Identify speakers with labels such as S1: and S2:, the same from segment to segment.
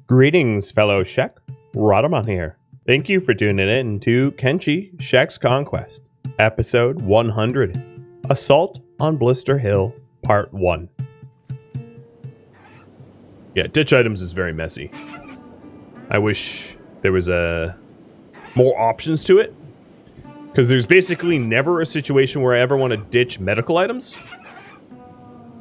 S1: Greetings, fellow Shek. Rhadamant here. Thank you for tuning in to Kenshi Shek's Conquest, episode 100, Assault on Blister Hill, part 1. Yeah, ditch items is very messy. I wish there was more options to it, because there's basically never a situation where I ever want to ditch medical items.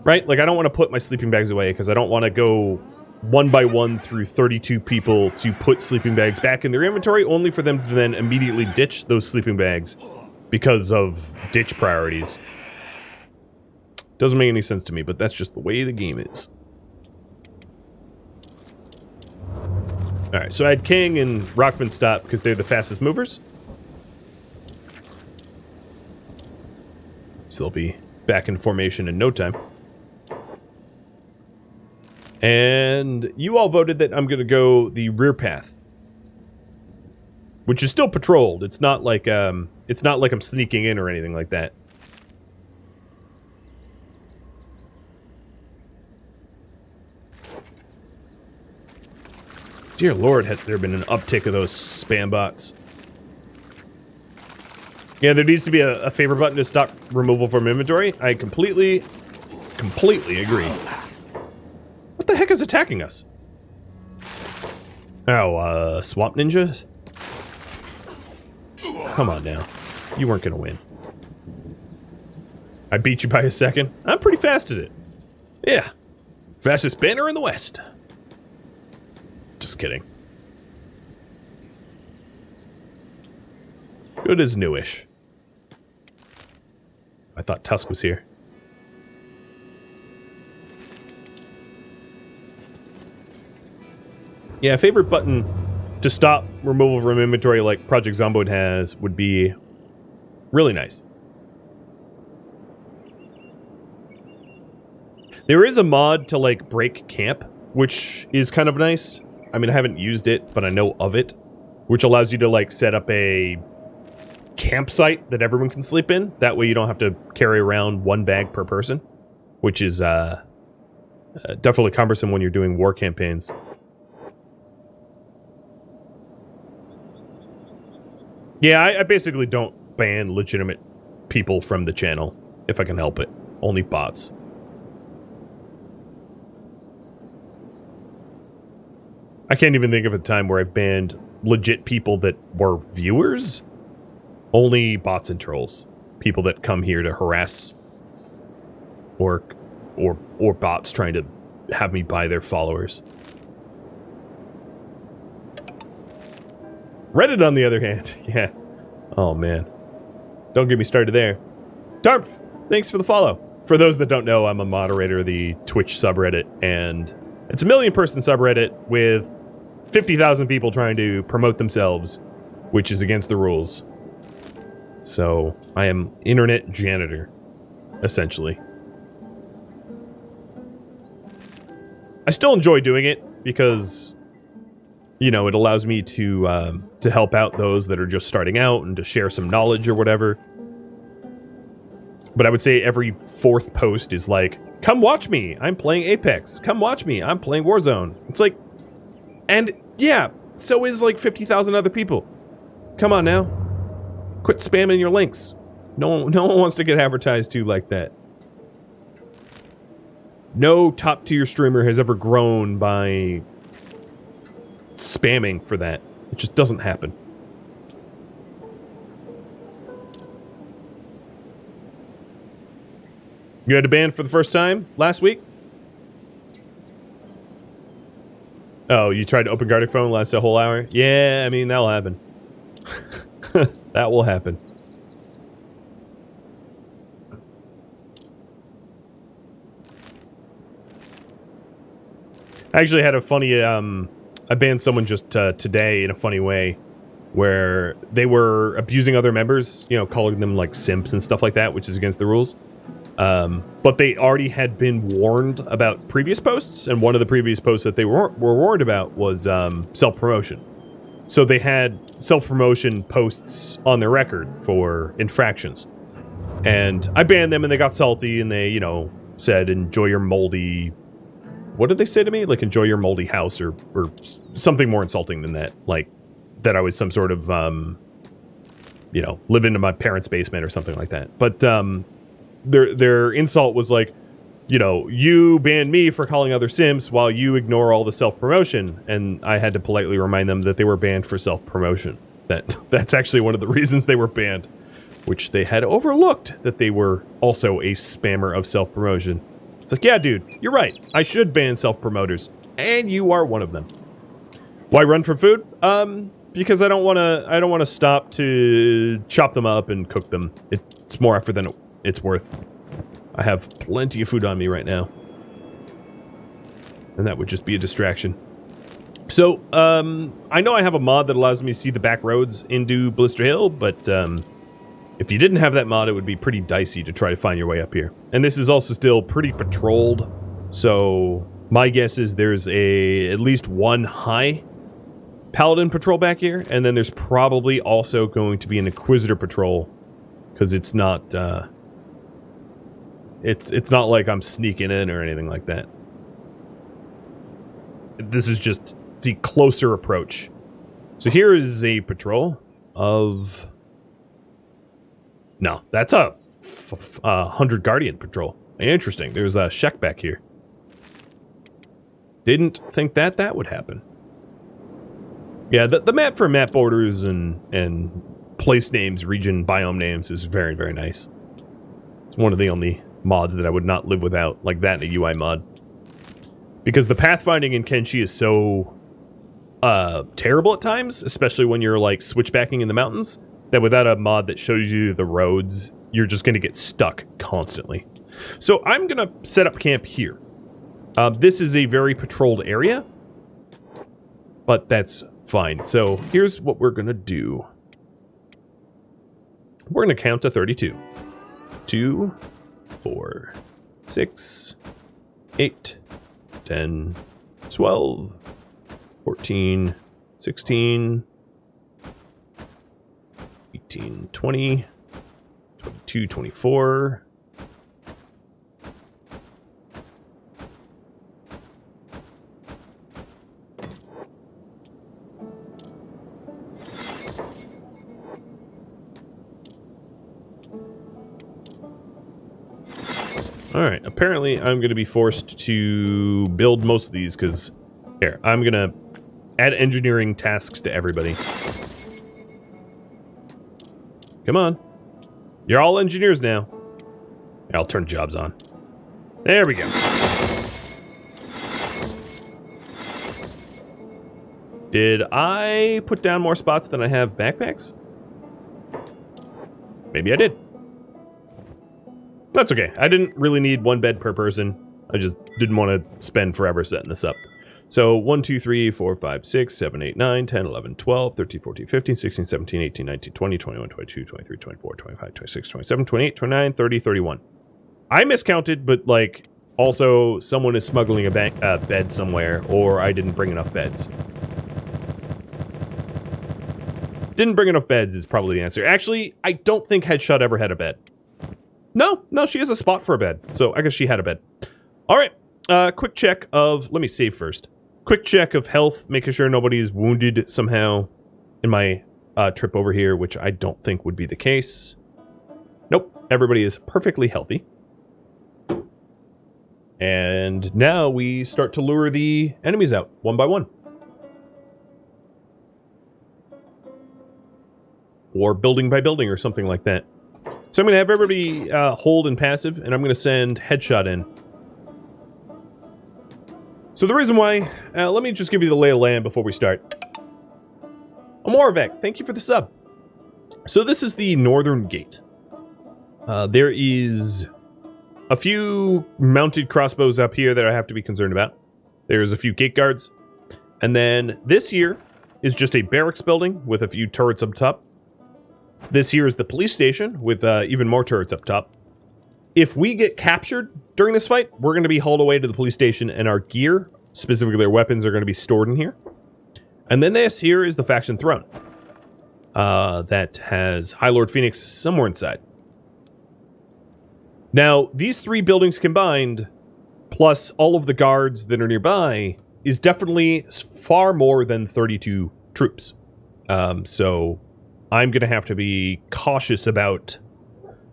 S1: Right? Like, I don't want to put my sleeping bags away, because I don't want to go one by one through 32 people to put sleeping bags back in their inventory, only for them to then immediately ditch those sleeping bags because of ditch priorities. Doesn't make any sense to me, but that's just the way the game is. Alright, so I had King and Rockfin stop because they're the fastest movers. So they'll be back in formation in no time. And you all voted that I'm going to go the rear path, which is still patrolled. It's not like I'm sneaking in or anything like that. Dear Lord, has there been an uptick of those spam bots? Yeah, there needs to be a favor button to stop removal from inventory. I completely agree. What the heck is attacking us? Oh, swamp ninjas? Come on now. You weren't gonna win. I beat you by a second. I'm pretty fast at it. Yeah. Fastest banner in the West. Just kidding. Good as newish. I thought Tusk was here. Yeah, a favorite button to stop removal from inventory like Project Zomboid has would be really nice. There is a mod to like break camp, which is kind of nice. I mean, I haven't used it, but I know of it, which allows you to like set up a campsite that everyone can sleep in. That way you don't have to carry around one bag per person, which is definitely cumbersome when you're doing war campaigns. Yeah, I basically don't ban legitimate people from the channel, if I can help it. Only bots. I can't even think of a time where I've banned legit people that were viewers. Only bots and trolls. People that come here to harass or bots trying to have me buy their followers. Reddit, on the other hand, yeah. Oh, man. Don't get me started there. Tarp, thanks for the follow. For those that don't know, I'm a moderator of the Twitch subreddit, and it's a 1 million person subreddit with 50,000 people trying to promote themselves, which is against the rules. So, I am internet janitor, essentially. I still enjoy doing it because, you know, it allows me to help out those that are just starting out and to share some knowledge or whatever. But I would say every 4th post is like, come watch me, I'm playing Apex. Come watch me, I'm playing Warzone. It's like, and yeah, so is like 50,000 other people. Come on now. Quit spamming your links. No one wants to get advertised to like that. No top tier streamer has ever grown by spamming for that. It just doesn't happen. You had a ban for the first time last week? Oh, you tried to open Guardian Phone last a whole hour? Yeah, I mean, that'll happen. That will happen. I actually had a funny, I banned someone just today in a funny way, where they were abusing other members, you know, calling them like simps and stuff like that, which is against the rules. But they already had been warned about previous posts, and one of the previous posts that they were warned about was self-promotion. So they had self-promotion posts on their record for infractions. And I banned them, and they got salty, and they, you know, said, enjoy your moldy what did they say to me? Like, enjoy your moldy house or something more insulting than that. Like, that I was some sort of, you know, live into my parents' basement or something like that. But their insult was like, you know, you banned me for calling other simps while you ignore all the self-promotion. And I had to politely remind them that they were banned for self-promotion. That's actually one of the reasons they were banned, which they had overlooked, that they were also a spammer of self-promotion. It's like, yeah, dude, you're right. I should ban self-promoters, and you are one of them. Why run from food? Because I don't want to stop to chop them up and cook them. It's more effort than it's worth. I have plenty of food on me right now, and that would just be a distraction. So, I know I have a mod that allows me to see the back roads into Blister Hill, but if you didn't have that mod, it would be pretty dicey to try to find your way up here. And this is also still pretty patrolled, so my guess is there's at least one high Paladin patrol back here, and then there's probably also going to be an Inquisitor patrol, because it's not, it's not like I'm sneaking in or anything like that. This is just the closer approach. So here is a patrol of... No, that's a 100 Guardian patrol. Interesting. There's a Shek back here. Didn't think that would happen. Yeah, the map for map borders and place names, region, biome names is very, very nice. It's one of the only mods that I would not live without, like that in a UI mod. Because the pathfinding in Kenshi is so terrible at times, especially when you're like switchbacking in the mountains, that without a mod that shows you the roads, you're just going to get stuck constantly. So I'm going to set up camp here. This is a very patrolled area, but that's fine. So here's what we're going to do. We're going to count to 32. 2, 4, 6, 8, 10, 12, 14, 16, 18, 20, 22, 24. Alright, apparently I'm going to be forced to build most of these because, here, I'm going to add engineering tasks to everybody. Come on. You're all engineers now. I'll turn jobs on. There we go. Did I put down more spots than I have backpacks? Maybe I did. That's okay. I didn't really need one bed per person. I just didn't want to spend forever setting this up. So 1, 2, 3, 4, 5, 6, 7, 8, 9, 10, 11, 12, 13, 14, 15, 16, 17, 18, 19, 20, 21, 22, 23, 24, 25, 26, 27, 28, 29, 30, 31. I miscounted, but like also someone is smuggling a bed somewhere, or I didn't bring enough beds. Didn't bring enough beds is probably the answer. Actually, I don't think Headshot ever had a bed. No, she has a spot for a bed, so I guess she had a bed. All right, quick check of, let me save first. Quick check of health, making sure nobody's wounded somehow in my trip over here, which I don't think would be the case. Nope, everybody is perfectly healthy. And now we start to lure the enemies out, one by one. Or building by building or something like that. So I'm going to have everybody hold and passive, and I'm going to send Headshot in. So the reason why, let me just give you the lay of land before we start. Amorvek, thank you for the sub. So this is the northern gate. There is a few mounted crossbows up here that I have to be concerned about. There's a few gate guards. And then this here is just a barracks building with a few turrets up top. This here is the police station with even more turrets up top. If we get captured during this fight, we're going to be hauled away to the police station, and our gear, specifically our weapons, are going to be stored in here. And then this here is the faction throne. That has High Lord Phoenix somewhere inside. Now, these three buildings combined plus all of the guards that are nearby is definitely far more than 32 troops. So I'm going to have to be cautious about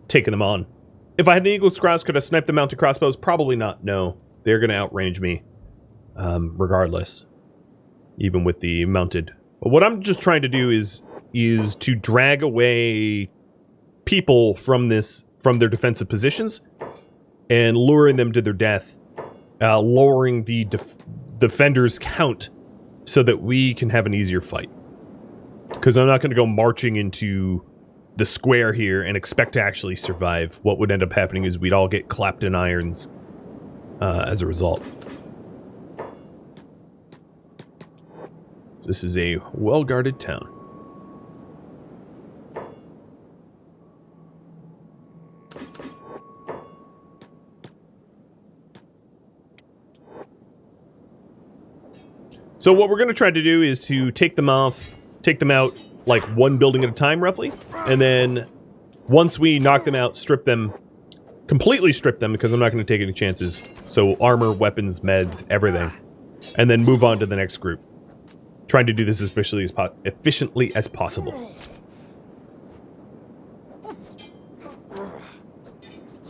S1: taking them on. If I had an Eagle's Cross, could I snipe the mounted crossbows? Probably not, no. They're going to outrange me, regardless, even with the mounted. But what I'm just trying to do is to drag away people from their defensive positions and luring them to their death, lowering the defenders' count so that we can have an easier fight. Because I'm not going to go marching into the square here and expect to actually survive. What would end up happening is we'd all get clapped in irons as a result. This is a well-guarded town. So what we're going to try to do is to take them out like one building at a time, roughly. And then once we knock them out, completely strip them, because I'm not going to take any chances. So armor, weapons, meds, everything. And then move on to the next group. Trying to do this as efficiently as possible.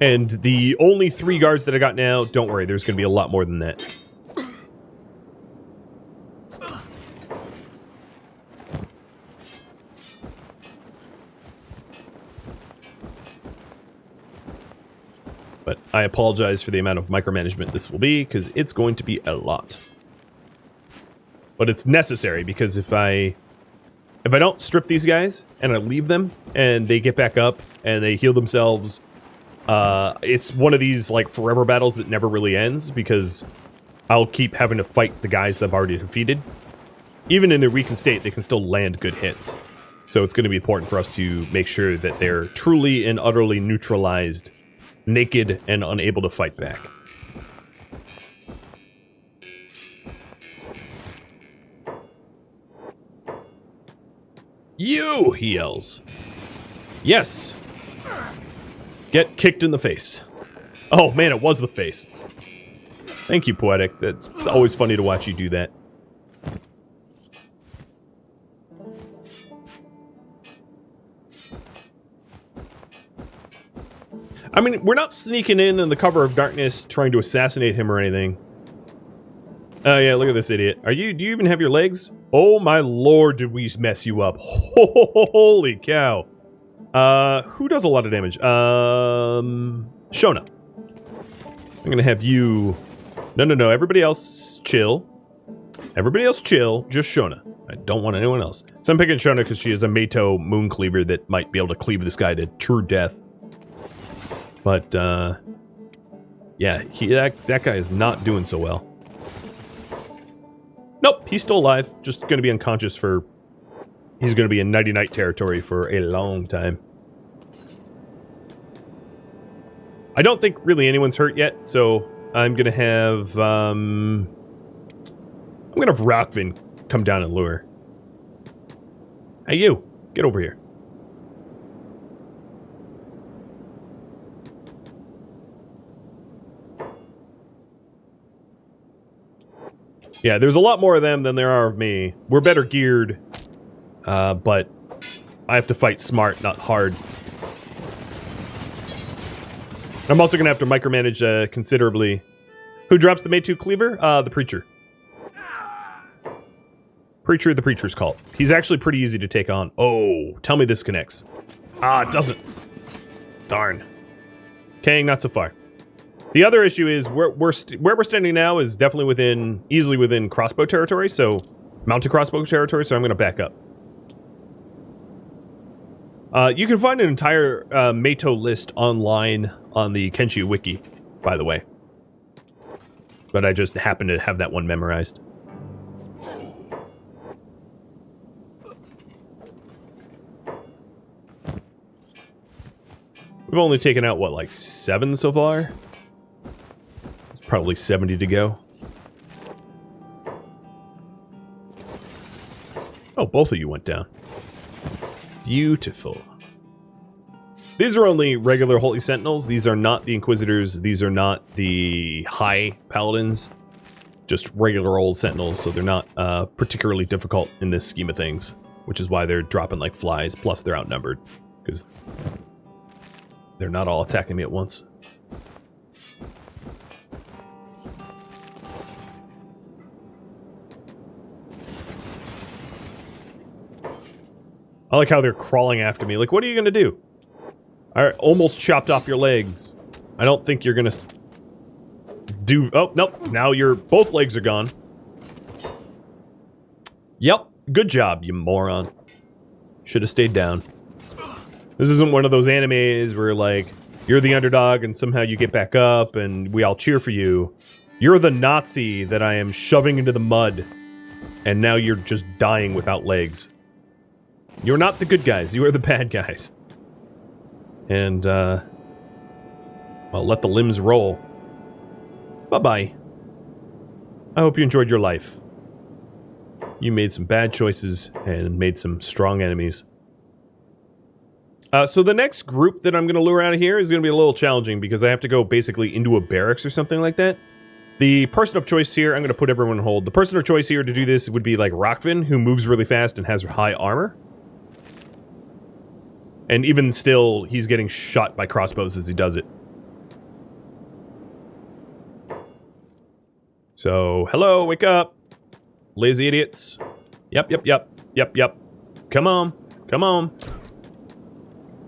S1: And the only 3 guards that I got now, don't worry, there's going to be a lot more than that. But I apologize for the amount of micromanagement this will be, because it's going to be a lot. But it's necessary, because if I don't strip these guys, and I leave them, and they get back up, and they heal themselves, it's one of these, like, forever battles that never really ends, because I'll keep having to fight the guys that I've already defeated. Even in their weakened state, they can still land good hits. So it's going to be important for us to make sure that they're truly and utterly neutralized, naked and unable to fight back. You, he yells. Yes. Get kicked in the face. Oh man, it was the face. Thank you, Poetic. It's always funny to watch you do that. I mean, we're not sneaking in the cover of darkness trying to assassinate him or anything. Oh yeah, look at this idiot. Do you even have your legs? Oh my lord, did we mess you up. Holy cow. Who does a lot of damage? Shona. I'm gonna have you... No, everybody else chill. Everybody else chill, just Shona. I don't want anyone else. So I'm picking Shona because she is a Meito moon cleaver that might be able to cleave this guy to true death. But, yeah, that guy is not doing so well. Nope, he's still alive. Just going to be unconscious for... He's going to be in nighty-night territory for a long time. I don't think really anyone's hurt yet, so I'm going to have... I'm going to have Rockvin come down and lure. Hey, you! Get over here. Yeah, there's a lot more of them than there are of me. We're better geared, but I have to fight smart, not hard. I'm also going to have to micromanage considerably. Who drops the Meito cleaver? The Preacher. Preacher, the Preacher's cult. He's actually pretty easy to take on. Oh, tell me this connects. Ah, it doesn't. Darn. Kang, not so far. The other issue is where we're standing now is definitely easily within crossbow territory, so mounted crossbow territory, so I'm going to back up. You can find an entire Meito list online on the Kenshi wiki, by the way. But I just happen to have that one memorized. We've only taken out, what, like 7 so far? Probably 70 to go. Oh, both of you went down. Beautiful. These are only regular Holy Sentinels. These are not the Inquisitors. These are not the high Paladins. Just regular old Sentinels, so they're not particularly difficult in this scheme of things, which is why they're dropping like flies, plus they're outnumbered, because they're not all attacking me at once. I like how they're crawling after me. Like, what are you going to do? I almost chopped off your legs. I don't think you're going to do... Oh, nope. Now both legs are gone. Yep. Good job, you moron. Should have stayed down. This isn't one of those animes where, like, you're the underdog and somehow you get back up and we all cheer for you. You're the Nazi that I am shoving into the mud. And now you're just dying without legs. You're not the good guys. You are the bad guys. And, well, let the limbs roll. Bye-bye. I hope you enjoyed your life. You made some bad choices and made some strong enemies. So the next group that I'm going to lure out of here is going to be a little challenging because I have to go basically into a barracks or something like that. The person of choice here, I'm going to put everyone on hold. The person of choice here to do this would be like Rockvin, who moves really fast and has high armor. And even still, he's getting shot by crossbows as he does it. So, hello, wake up. Lazy idiots. Yep. Come on.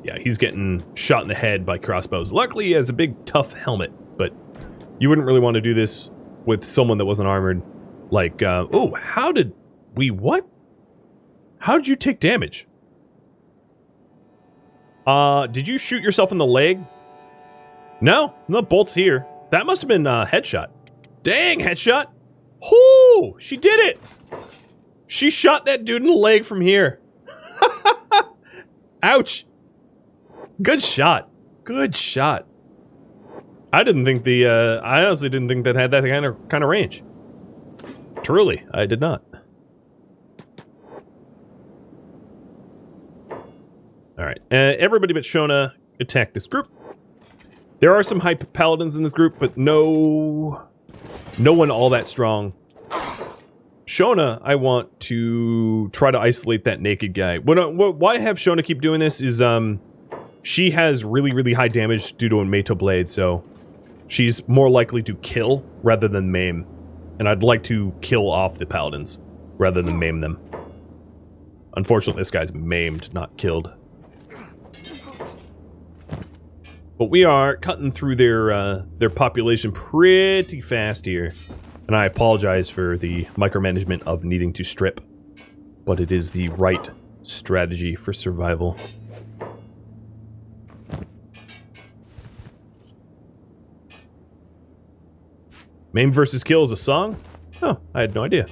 S1: Yeah, he's getting shot in the head by crossbows. Luckily, he has a big, tough helmet, but you wouldn't really want to do this with someone that wasn't armored. Like, oh, how did we, what? How did you take damage? Did you shoot yourself in the leg? No bolts here. That must have been a headshot. Dang, headshot. Whoo, she did it. She shot that dude in the leg from here. Ouch. Good shot. Good shot. I didn't think I honestly didn't think that had that kind of range. Truly, I did not. Alright, everybody but Shona attack this group. There are some high paladins in this group, but no one all that strong. Shona, I want to try to isolate that naked guy. Why I have Shona keep doing this is, she has really, really high damage due to a Meito Blade, so she's more likely to kill rather than maim. And I'd like to kill off the paladins rather than maim them. Unfortunately, this guy's maimed, not killed. But we are cutting through their population pretty fast here. And I apologize for the micromanagement of needing to strip. But it is the right strategy for survival. Maim versus kill is a song? Oh, I had no idea.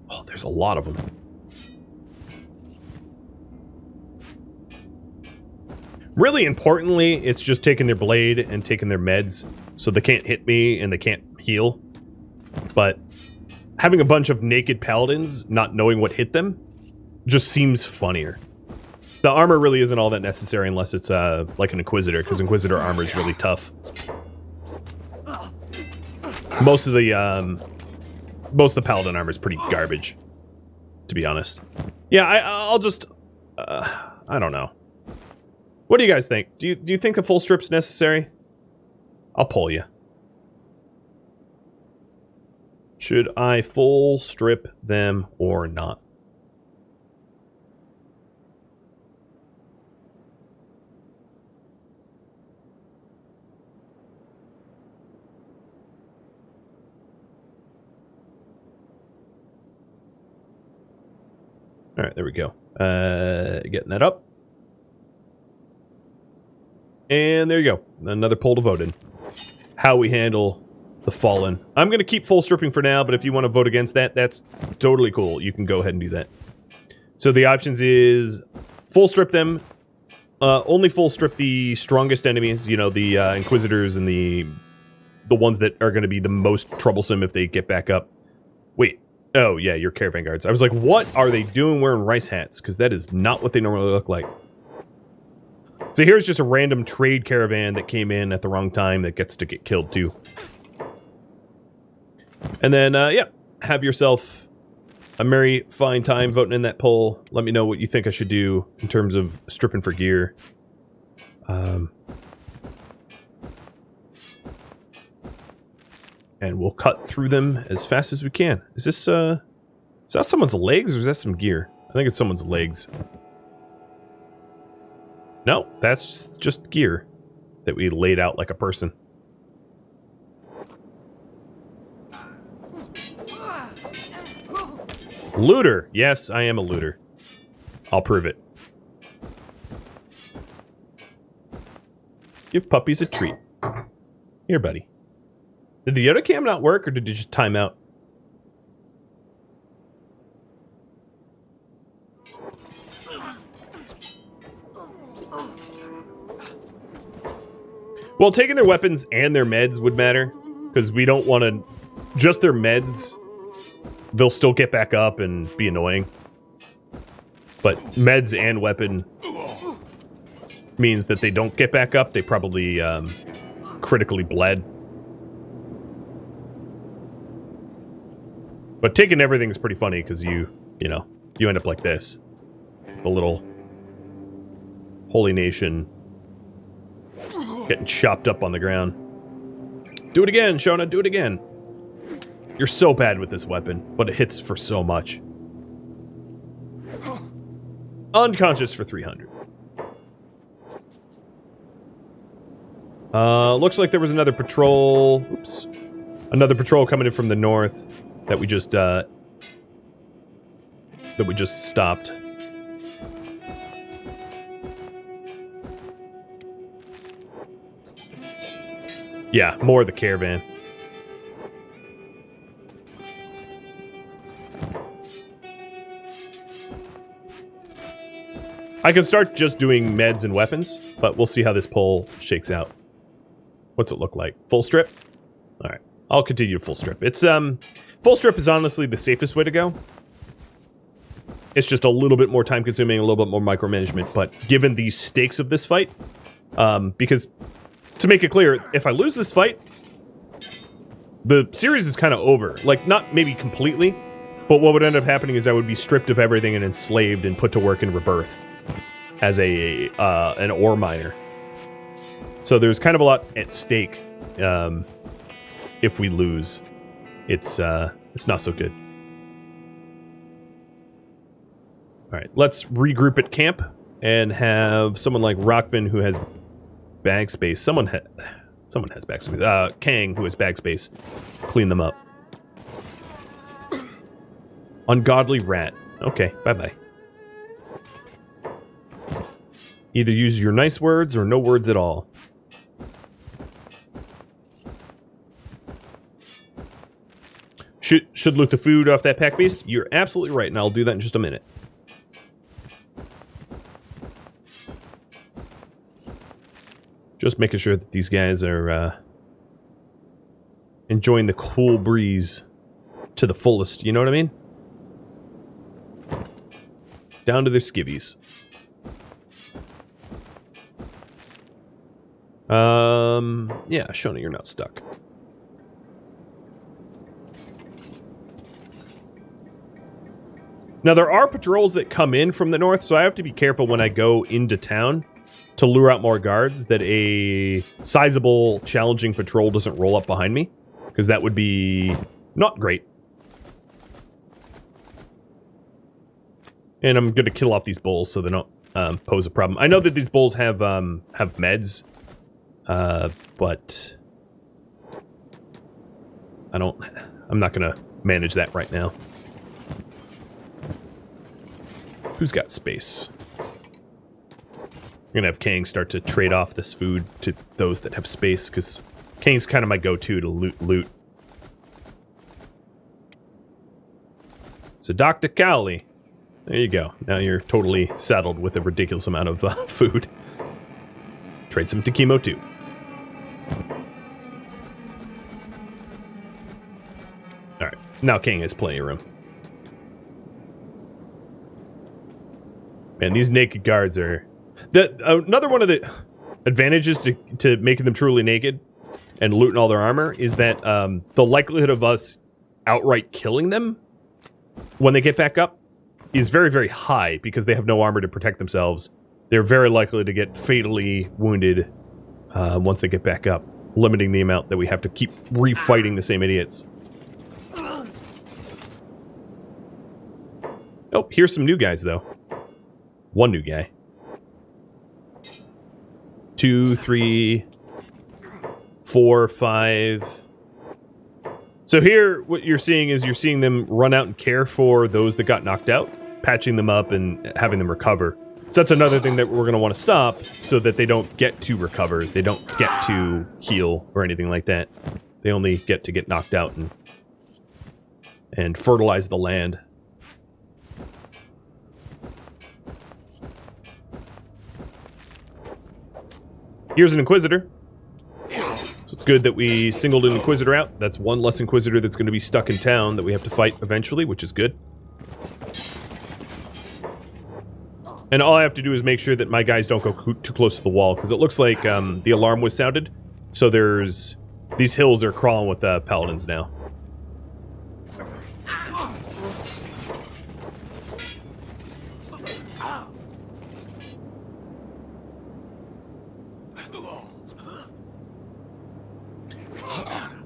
S1: Oh, there's a lot of them. Really importantly, it's just taking their blade and taking their meds, so they can't hit me and they can't heal. But having a bunch of naked paladins, not knowing what hit them, just seems funnier. The armor really isn't all that necessary unless it's like an Inquisitor, because Inquisitor armor is really tough. Most of the Paladin armor is pretty garbage, to be honest. Yeah, I'll just... I don't know. What do you guys think? Do you think a full strip's necessary? I'll poll you. Should I full strip them or not? All right, there we go. Getting that up. And there you go. Another poll to vote in. How we handle the Fallen. I'm going to keep full stripping for now, but if you want to vote against that, that's totally cool. You can go ahead and do that. So the options is full strip them. Only full strip the strongest enemies, you know, the Inquisitors and the ones that are going to be the most troublesome if they get back up. Wait, Oh, yeah, your caravan guards. I was like, what are they doing wearing rice hats? Because that is not what they normally look like. So here's just a random trade caravan that came in at the wrong time that gets to get killed too. And then, yeah, have yourself a merry, fine time voting in that poll. Let me know what you think I should do in terms of stripping for gear. And we'll cut through them as fast as we can. Is that someone's legs or is that some gear? I think it's someone's legs. No, that's just gear that we laid out like a person. Looter. Yes, I am a looter. I'll prove it. Give puppies a treat. Here, buddy. Did the Yoda cam not work, or did it just time out? Well, taking their weapons and their meds would matter, because we don't want to... Just their meds, they'll still get back up and be annoying. But meds and weapon means that they don't get back up. They probably critically bled. But taking everything is pretty funny, because you end up like this. The little Holy Nation... getting chopped up on the ground. Do it again, Shona, do it again. You're so bad with this weapon, but it hits for so much. Unconscious for 300. Looks like there was another patrol. Oops. Another patrol coming in from the north that we just stopped. Yeah, more of the caravan. I can start just doing meds and weapons, but we'll see how this poll shakes out. What's it look like? Full strip? Alright, I'll continue full strip. It's, full strip is honestly the safest way to go. It's just a little bit more time consuming, a little bit more micromanagement, but given the stakes of this fight, because... To make it clear, if I lose this fight, the series is kind of over. Like, not maybe completely, but what would end up happening is I would be stripped of everything and enslaved and put to work in rebirth as an ore miner. So there's kind of a lot at stake if we lose. It's not so good. All right, let's regroup at camp and have someone like Rockvin who has bag space. Someone has bag space. Kang, who has bag space, clean them up. Ungodly rat. Okay, bye-bye. Either use your nice words or no words at all. Should loot the food off that pack beast? You're absolutely right, and I'll do that in just a minute. Just making sure that these guys are enjoying the cool breeze to the fullest, you know what I mean? Down to their skivvies. Yeah, Shona, you're not stuck. Now, there are patrols that come in from the north, so I have to be careful when I go into town to lure out more guards that a sizable, challenging patrol doesn't roll up behind me, because that would be not great. And I'm going to kill off these bulls so they don't pose a problem. I know that these bulls have meds, but I'm not going to manage that right now. Who's got space? I'm gonna have Kang start to trade off this food to those that have space, because Kang's kind of my go-to to loot. So Dr. Cowley, there you go. Now you're totally saddled with a ridiculous amount of food. Trade some to chemo too. All right, now Kang has plenty of room. Man, these naked guards are... Another one of the advantages to making them truly naked and looting all their armor is that the likelihood of us outright killing them when they get back up is very, very high because they have no armor to protect themselves. They're very likely to get fatally wounded once they get back up, limiting the amount that we have to keep refighting the same idiots. Oh, here's some new guys, though. One new guy. 2, 3, 4, 5. So here, what you're seeing is you're seeing them run out and care for those that got knocked out, patching them up and having them recover. So that's another thing that we're going to want to stop so that they don't get to recover. They don't get to heal or anything like that. They only get to get knocked out and fertilize the land. Here's an Inquisitor. So it's good that we singled an Inquisitor out. That's one less Inquisitor that's going to be stuck in town that we have to fight eventually, which is good. And all I have to do is make sure that my guys don't go too close to the wall, because it looks like the alarm was sounded. So there's... These hills are crawling with paladins now.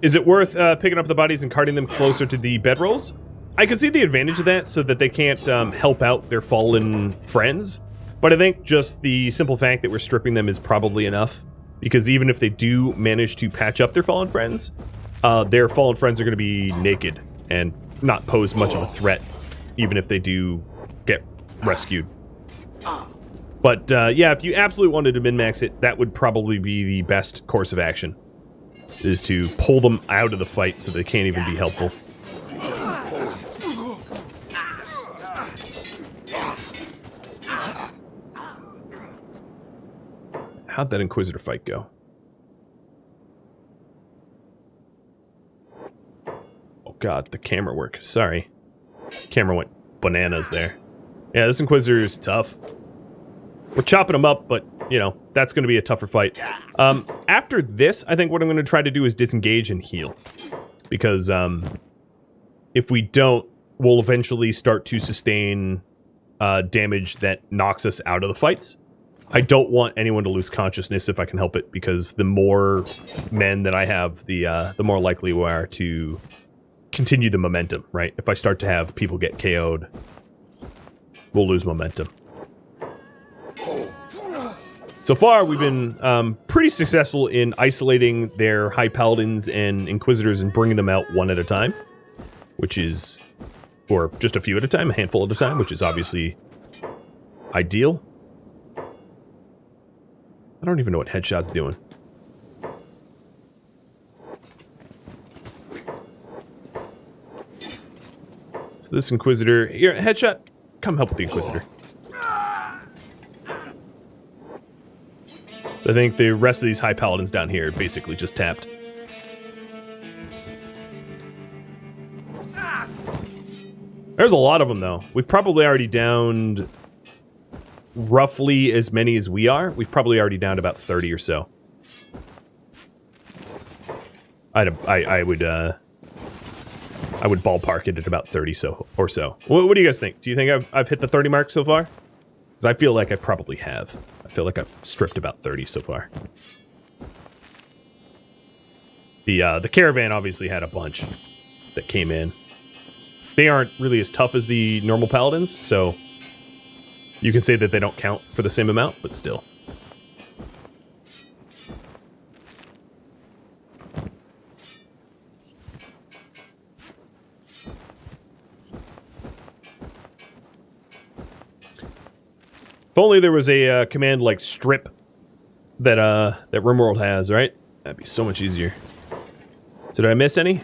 S1: Is it worth picking up the bodies and carting them closer to the bedrolls? I could see the advantage of that so that they can't help out their fallen friends. But I think just the simple fact that we're stripping them is probably enough. Because even if they do manage to patch up their fallen friends are going to be naked and not pose much of a threat, even if they do get rescued. But yeah, if you absolutely wanted to min-max it, that would probably be the best course of action. Is to pull them out of the fight so they can't even be helpful. How'd that Inquisitor fight go? Oh god, the camera work. Sorry. Camera went bananas there. Yeah, this Inquisitor is tough. We're chopping them up, but, you know, that's going to be a tougher fight. After this, I think what I'm going to try to do is disengage and heal. Because if we don't, we'll eventually start to sustain damage that knocks us out of the fights. I don't want anyone to lose consciousness if I can help it, because the more men that I have, the more likely we are to continue the momentum, right? If I start to have people get KO'd, we'll lose momentum. So far, we've been pretty successful in isolating their high paladins and inquisitors and bringing them out one at a time, which is, or just a few at a time, a handful at a time, which is obviously ideal. I don't even know what Headshot's doing. So this Inquisitor, here, Headshot, come help with the Inquisitor. I think the rest of these high paladins down here basically just tapped. There's a lot of them, though. We've probably already downed roughly as many as we are. We've probably already downed about 30 or so. I would ballpark it at about 30 or so. What do you guys think? Do you think I've hit the 30 mark so far? Because I feel like I probably have. I feel like I've stripped about 30 so far. The caravan obviously had a bunch that came in. They aren't really as tough as the normal paladins, so you can say that they don't count for the same amount, but still. If only there was a command like strip that that RimWorld has, right? That'd be so much easier. So did I miss any?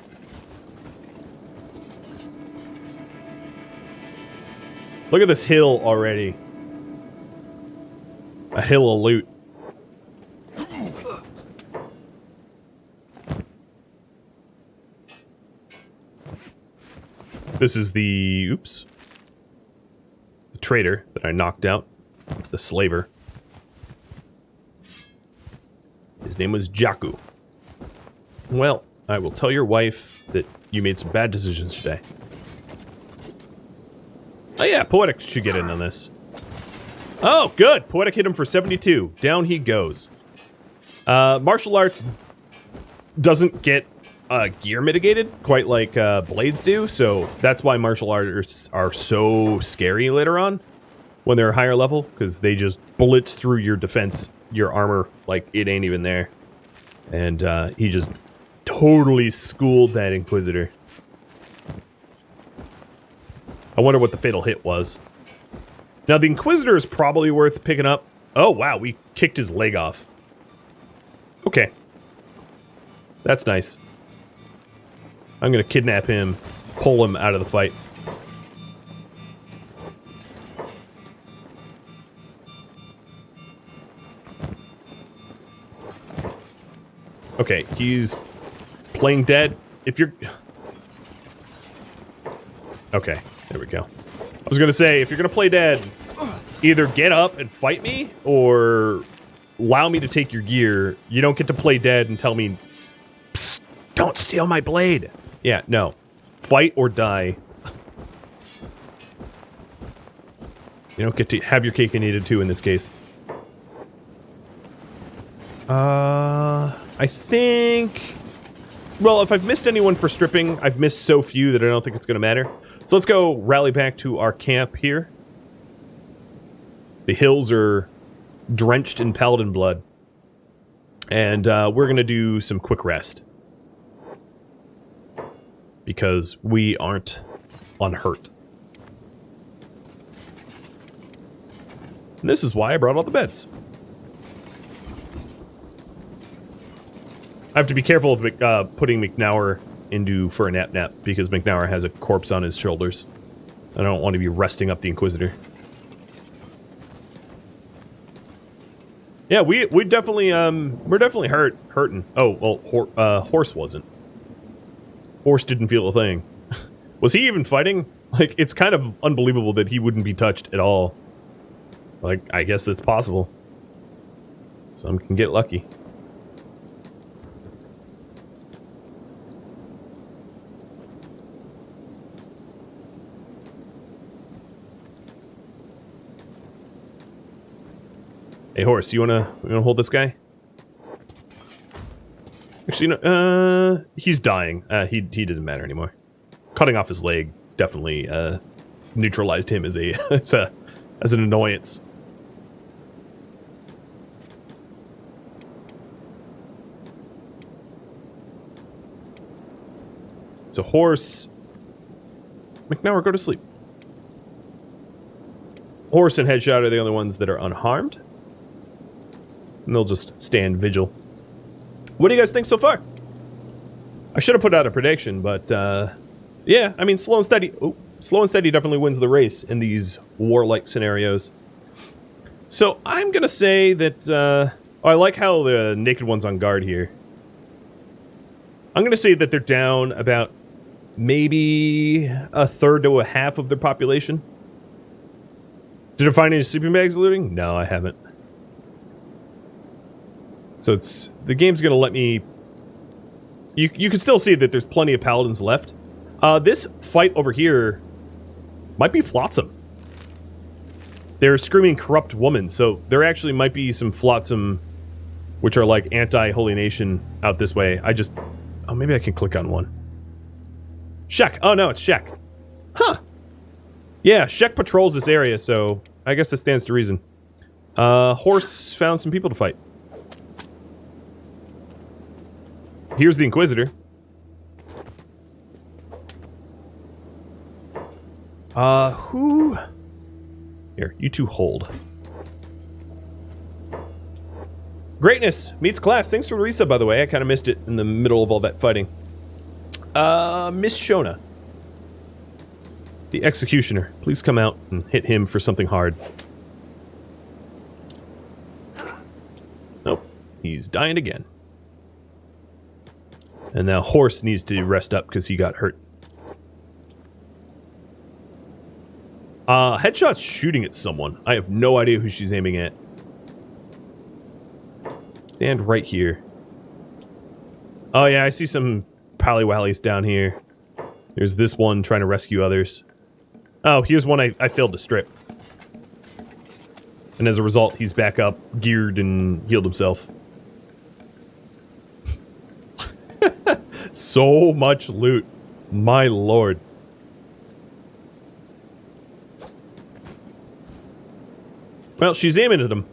S1: Look at this hill already. A hill of loot. This is the... oops. The traitor that I knocked out the slaver. His name was Jakku. Well, I will tell your wife that you made some bad decisions today. Oh yeah, Poetic should get in on this. Oh, good. Poetic hit him for 72. Down he goes. Martial arts doesn't get gear mitigated quite like blades do, so that's why martial arts are so scary later on when they're higher level, because they just blitz through your defense, your armor, like it ain't even there. And he just totally schooled that Inquisitor. I wonder what the fatal hit was. Now, the Inquisitor is probably worth picking up. Oh, wow, we kicked his leg off. Okay. That's nice. I'm going to kidnap him, pull him out of the fight. Okay, he's playing dead. If you're... Okay, there we go. I was going to say, if you're going to play dead, either get up and fight me, or allow me to take your gear. You don't get to play dead and tell me, psst, don't steal my blade. Yeah, no. Fight or die. You don't get to have your cake and eat it too in this case. I think... Well, if I've missed anyone for stripping, I've missed so few that I don't think it's going to matter. So let's go rally back to our camp here. The hills are drenched in paladin blood. And we're going to do some quick rest. Because we aren't unhurt. And this is why I brought all the beds. I have to be careful of putting McNauer for a nap because McNauer has a corpse on his shoulders. I don't want to be resting up the Inquisitor. Yeah, we definitely we're definitely hurting. Oh well, Horse wasn't. Horse didn't feel a thing. Was he even fighting? Like, it's kind of unbelievable that he wouldn't be touched at all. Like, I guess that's possible. Some can get lucky. Hey, Horse, you wanna hold this guy? Actually, no, he's dying. He doesn't matter anymore. Cutting off his leg definitely neutralized him as an annoyance. So Horse, McNauer, go to sleep. Horse and Headshot are the only ones that are unharmed. And they'll just stand vigil. What do you guys think so far? I should have put out a prediction, but yeah, I mean, slow and steady definitely wins the race in these warlike scenarios. So I'm gonna say that I like how the naked one's on guard here. I'm gonna say that they're down about maybe a third to a half of their population. Did I find any sleeping bags looting? No, I haven't. So the game's gonna let me... You can still see that there's plenty of paladins left. This fight over here might be Flotsam. They're screaming corrupt woman, so there actually might be some Flotsam, which are like anti-Holy Nation out this way. Oh, maybe I can click on one. Shek. Oh no, it's Shek. Huh. Yeah, Shek patrols this area, so I guess that stands to reason. Horse found some people to fight. Here's the Inquisitor. Who? Here, you two hold. Greatness meets class. Thanks for the resub, by the way. I kind of missed it in the middle of all that fighting. Miss Shona. The Executioner. Please come out and hit him for something hard. Nope. He's dying again. And now Horse needs to rest up because he got hurt. Headshot's shooting at someone. I have no idea who she's aiming at. Stand right here. Oh yeah, I see some pally-wallies down here. There's this one trying to rescue others. Oh, here's one I failed to strip. And as a result, he's back up, geared, and healed himself. So much loot. My lord. Well, she's aiming at him.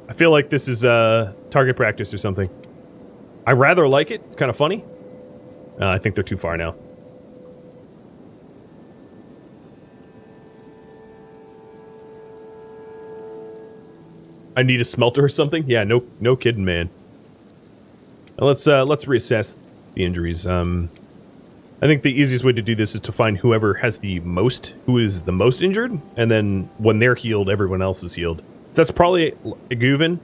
S1: I feel like this is target practice or something. I rather like it. It's kind of funny. I think they're too far now. I need a smelter or something? Yeah, no kidding, man. Now let's reassess the injuries. I think the easiest way to do this is to find who is the most injured, and then when they're healed, everyone else is healed. So that's probably Aguven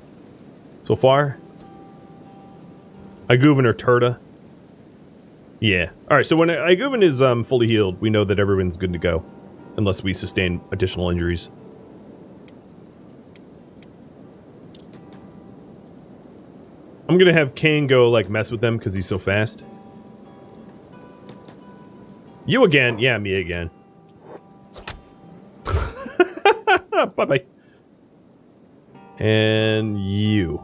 S1: so far. Aguven or Tora. Yeah. Alright, so when Aguven is fully healed, we know that everyone's good to go. Unless we sustain additional injuries. I'm gonna have King go, like, mess with them because he's so fast. You again? Yeah, me again. Bye-bye. And you.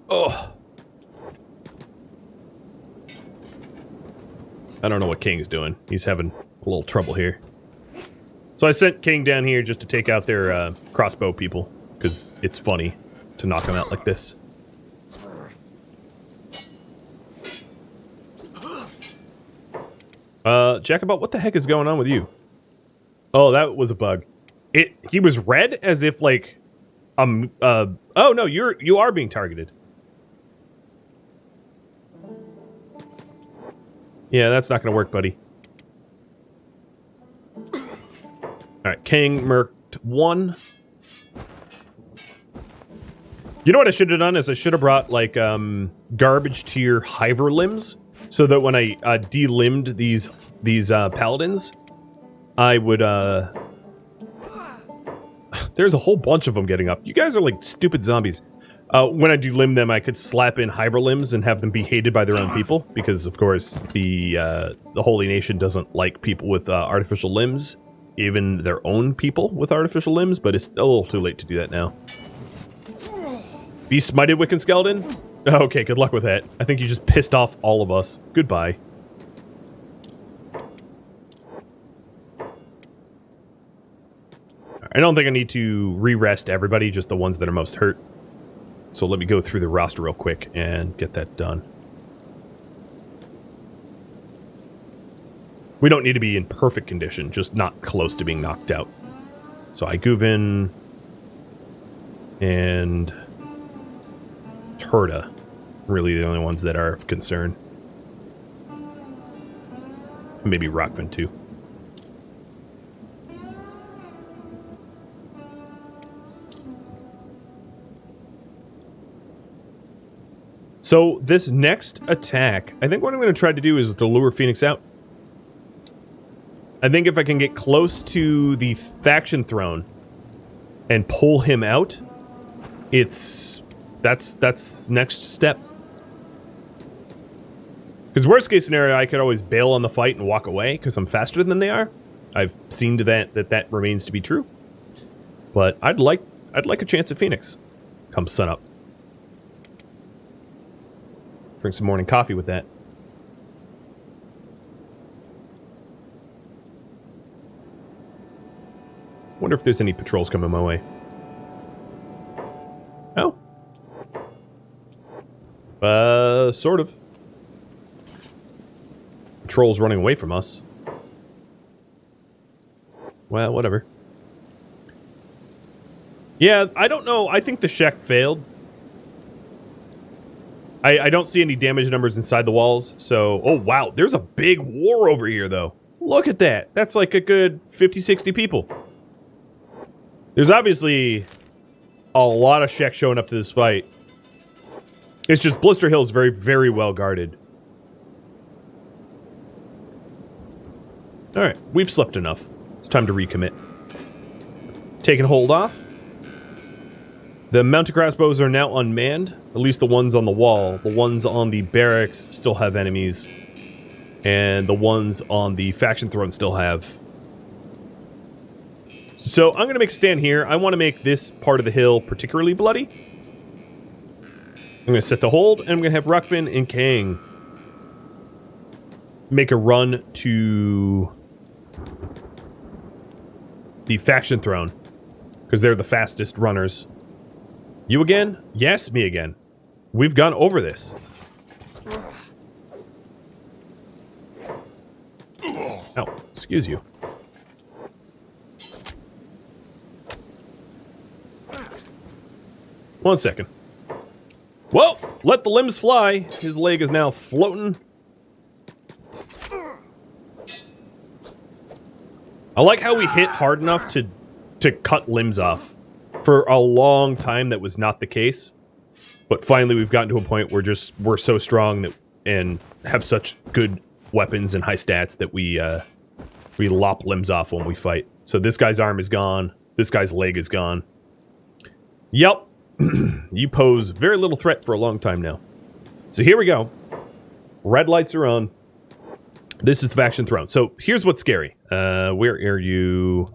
S1: Oh. I don't know what King's doing. He's having a little trouble here. So I sent King down here just to take out their crossbow people, because it's funny to knock them out like this. Jacobot, what the heck is going on with you? Oh, that was a bug. He was red as if like, oh no, you are being targeted. Yeah, that's not gonna work, buddy. Alright, King merked 1. You know what I should have done is I should have brought, like, garbage tier hiver limbs, so that when I delimbed these paladins, I would, there's a whole bunch of them getting up. You guys are like stupid zombies. When I do limb them, I could slap in hiver limbs and have them be hated by their own people, because of course the Holy Nation doesn't like people with artificial limbs, even their own people with artificial limbs. But it's a little too late to do that now. Be smited, Wiccan Skeleton. Okay, good luck with that. I think you just pissed off all of us. Goodbye. I don't think I need to re-rest everybody, just the ones that are most hurt. So let me go through the roster real quick and get that done. We don't need to be in perfect condition, just not close to being knocked out. So Iguvin and Tora, really the only ones that are of concern. Maybe Rockfin too. So this next attack, I think what I'm going to try to do is to lure Phoenix out. I think if I can get close to the faction throne and pull him out, that's next step. Because worst case scenario, I could always bail on the fight and walk away because I'm faster than they are. I've seen to that remains to be true. But I'd like a chance at Phoenix come sunup. Drink some morning coffee with that. Wonder if there's any patrols coming my way. Oh. Sort of. Patrols running away from us. Well, whatever. Yeah, I don't know. I think the Shek failed. I don't see any damage numbers inside the walls, so... Oh, wow. There's a big war over here, though. Look at that. That's like a good 50, 60 people. There's obviously a lot of Shek showing up to this fight. It's just Blister Hill's very, very well guarded. Alright, we've slept enough. It's time to recommit. Taking hold off. The mounted crossbows are now unmanned. At least the ones on the wall. The ones on the barracks still have enemies. And the ones on the faction throne still have. So I'm going to make a stand here. I want to make this part of the hill particularly bloody. I'm going to set the hold, and I'm going to have Ruckvin and Kang make a run to the faction throne, because they're the fastest runners. You again? Yes, me again. We've gone over this. Oh, excuse you. One second. Well, let the limbs fly. His leg is now floating. I like how we hit hard enough to cut limbs off. For a long time, that was not the case. But finally, we've gotten to a point where we're so strong that and have such good weapons and high stats that we lop limbs off when we fight. So this guy's arm is gone. This guy's leg is gone. Yep. You pose very little threat for a long time now. So here we go. Red lights are on. This is the faction throne. So here's what's scary. Where are you?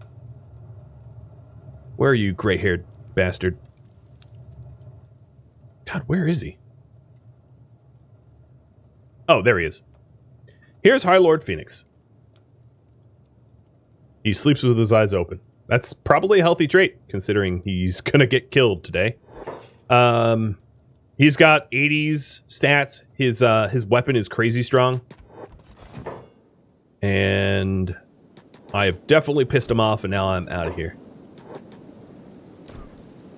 S1: Where are you, gray-haired bastard? God, where is he? Oh, there he is. Here's High Lord Phoenix. He sleeps with his eyes open. That's probably a healthy trait, considering he's gonna get killed today. He's got 80s stats. His weapon is crazy strong. And I've definitely pissed him off, and now I'm out of here.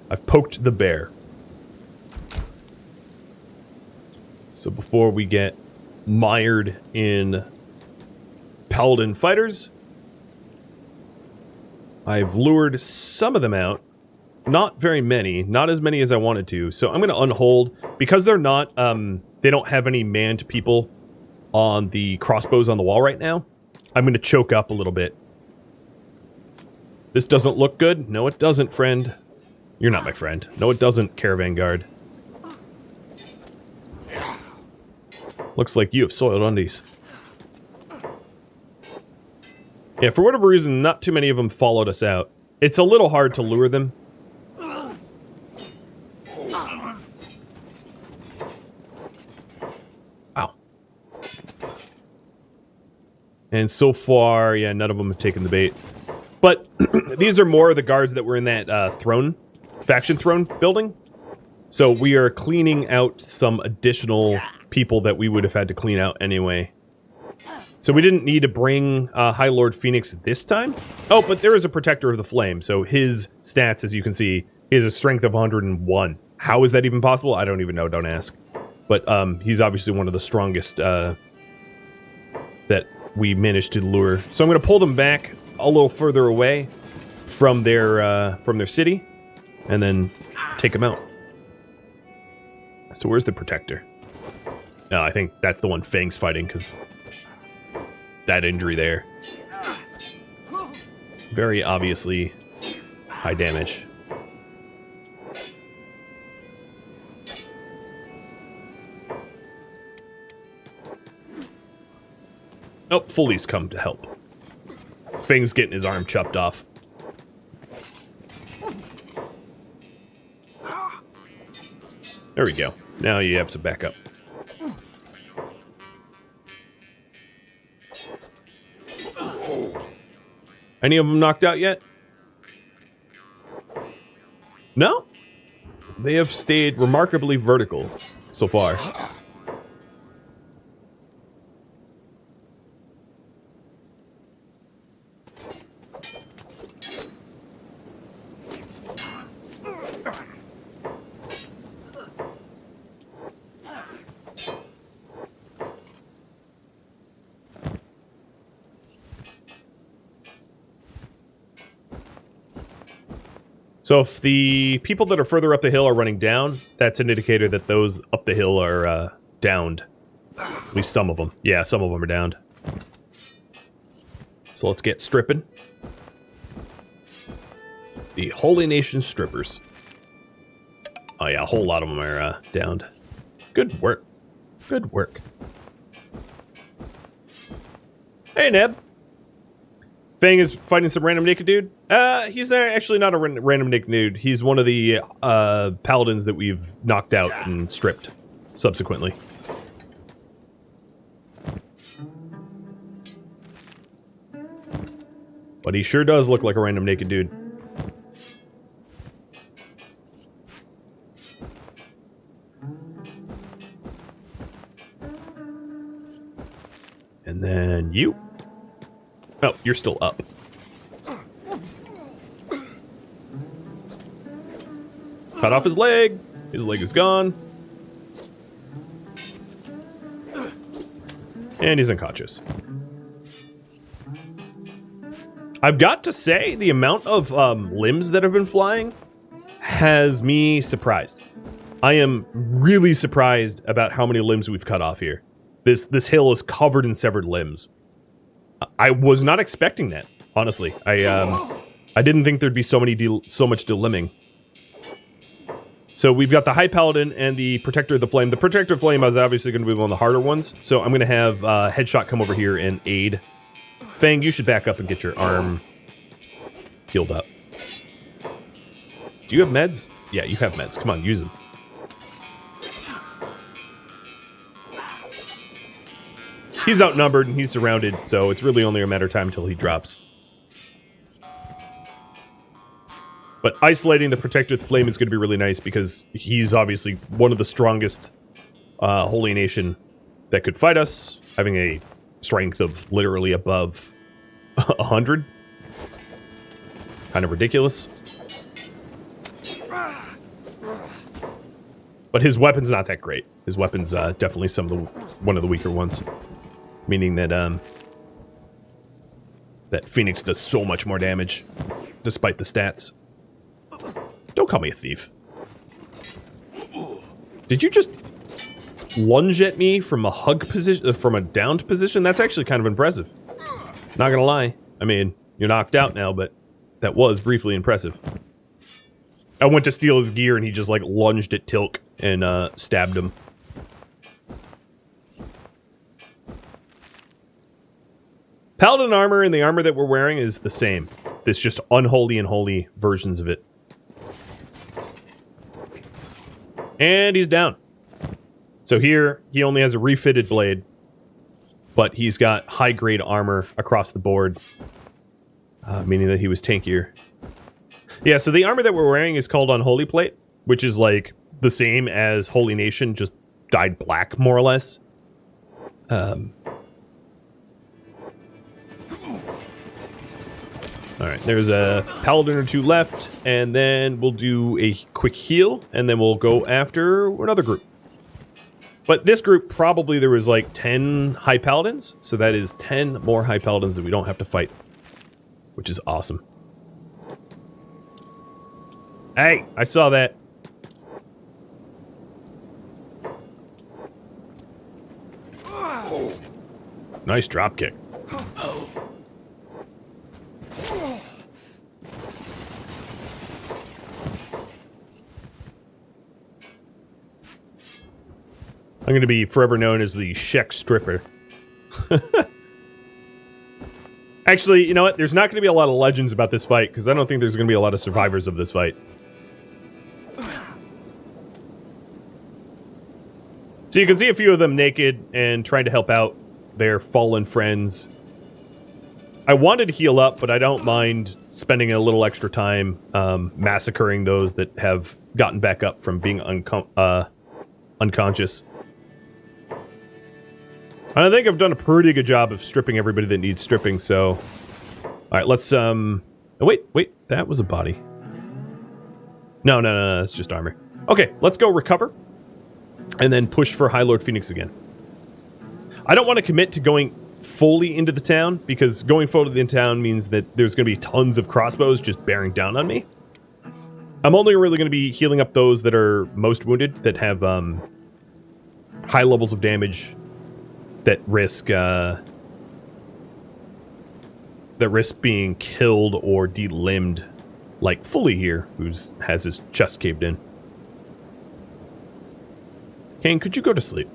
S1: I've poked the bear. So before we get mired in paladin fighters, I've lured some of them out. Not very many. Not as many as I wanted to. So I'm going to unhold. Because they're not, they don't have any manned people on the crossbows on the wall right now. I'm going to choke up a little bit. This doesn't look good. No, it doesn't, friend. You're not my friend. No, it doesn't, Caravan Guard. Looks like you have soiled undies. Yeah, for whatever reason, not too many of them followed us out. It's a little hard to lure them. Ow. And so far, yeah, none of them have taken the bait. But these are more of the guards that were in that faction throne building. So we are cleaning out some additional people that we would have had to clean out anyway. So we didn't need to bring High Lord Phoenix this time. Oh, but there is a Protector of the Flame. So his stats, as you can see, is a strength of 101. How is that even possible? I don't even know. Don't ask. But he's obviously one of the strongest that we managed to lure. So I'm going to pull them back a little further away from their city, and then take them out. So where's the Protector? No, I think that's the one Fang's fighting, because that injury there. Very obviously high damage. Oh, Fully's come to help. Fang's getting his arm chopped off. There we go. Now you have some backup. Any of them knocked out yet? No? They have stayed remarkably vertical so far. So if the people that are further up the hill are running down, that's an indicator that those up the hill are downed. At least some of them. Yeah, some of them are downed. So let's get stripping. The Holy Nation strippers. Oh yeah, a whole lot of them are downed. Good work. Good work. Hey, Neb. Fang is fighting some random naked dude. He's actually not a random naked dude. He's one of the paladins that we've knocked out and stripped subsequently. But he sure does look like a random naked dude. And then you. Oh, you're still up. Cut off his leg. His leg is gone. And he's unconscious. I've got to say, the amount of limbs that have been flying has me surprised. I am really surprised about how many limbs we've cut off here. This hill is covered in severed limbs. I was not expecting that, honestly. I didn't think there'd be so much delimbing. So we've got the High Paladin and the Protector of the Flame. The Protector of the Flame is obviously going to be one of the harder ones, so I'm going to have Headshot come over here and aid. Fang, you should back up and get your arm healed up. Do you have meds? Yeah, you have meds. Come on, use them. He's outnumbered and he's surrounded, so it's really only a matter of time until he drops. But isolating the Protector of the Flame is going to be really nice because he's obviously one of the strongest Holy Nation that could fight us, having a strength of literally above 100. Kind of ridiculous. But his weapon's not that great. His weapon's definitely one of the weaker ones. Meaning that that Phoenix does so much more damage, despite the stats. Don't call me a thief. Did you just lunge at me from a hug position, from a downed position? That's actually kind of impressive. Not gonna lie. I mean, you're knocked out now, but that was briefly impressive. I went to steal his gear and he just like lunged at Tilk and stabbed him. Paladin armor and the armor that we're wearing is the same. It's just unholy and holy versions of it. And he's down. So here, he only has a refitted blade, but he's got high-grade armor across the board, meaning that he was tankier. Yeah, so the armor that we're wearing is called Unholy Plate, which is like the same as Holy Nation, just dyed black, more or less. Alright, there's a paladin or two left, and then we'll do a quick heal, and then we'll go after another group. But this group, probably there was like 10 high paladins, so that is 10 more high paladins that we don't have to fight, which is awesome. Hey, I saw that. Nice drop kick. I'm going to be forever known as the Shek Stripper. Actually, you know what? There's not going to be a lot of legends about this fight, because I don't think there's going to be a lot of survivors of this fight. So you can see a few of them naked and trying to help out their fallen friends. I wanted to heal up, but I don't mind spending a little extra time massacring those that have gotten back up from being unconscious. I think I've done a pretty good job of stripping everybody that needs stripping, so... Alright, let's, oh, wait, that was a body. No, it's just armor. Okay, let's go recover, and then push for High Lord Phoenix again. I don't want to commit to going fully into the town, because going fully into the town means that there's going to be tons of crossbows just bearing down on me. I'm only really going to be healing up those that are most wounded, that have high levels of damage, that risk being killed or delimbed, like Fully here, who has his chest caved in. Kane, could you go to sleep?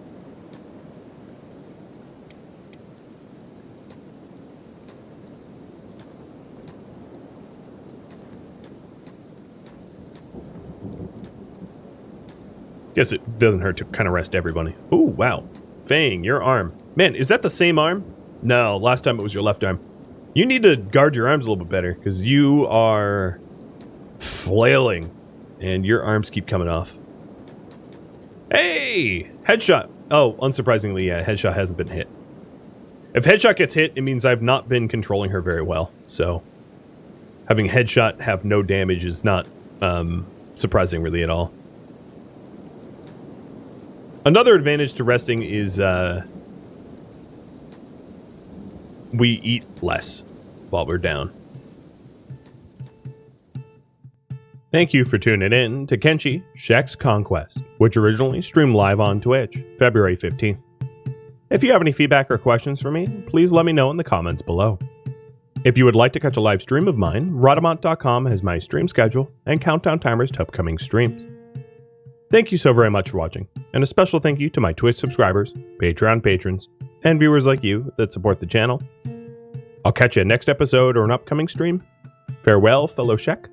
S1: Guess it doesn't hurt to kind of rest everybody. Oh, wow. Fang, your arm. Man, is that the same arm? No, last time it was your left arm. You need to guard your arms a little bit better, because you are flailing, and your arms keep coming off. Hey! Headshot! Oh, unsurprisingly, yeah, Headshot hasn't been hit. If Headshot gets hit, it means I've not been controlling her very well, so having Headshot have no damage is not surprising really at all. Another advantage to resting is we eat less while we're down. Thank you for tuning in to Kenshi Shek's Conquest, which originally streamed live on Twitch, February 15th. If you have any feedback or questions for me, please let me know in the comments below. If you would like to catch a live stream of mine, Rhadamant.com has my stream schedule and countdown timers to upcoming streams. Thank you so very much for watching, and a special thank you to my Twitch subscribers, Patreon patrons, and viewers like you that support the channel. I'll catch you next episode or an upcoming stream. Farewell, fellow Shek.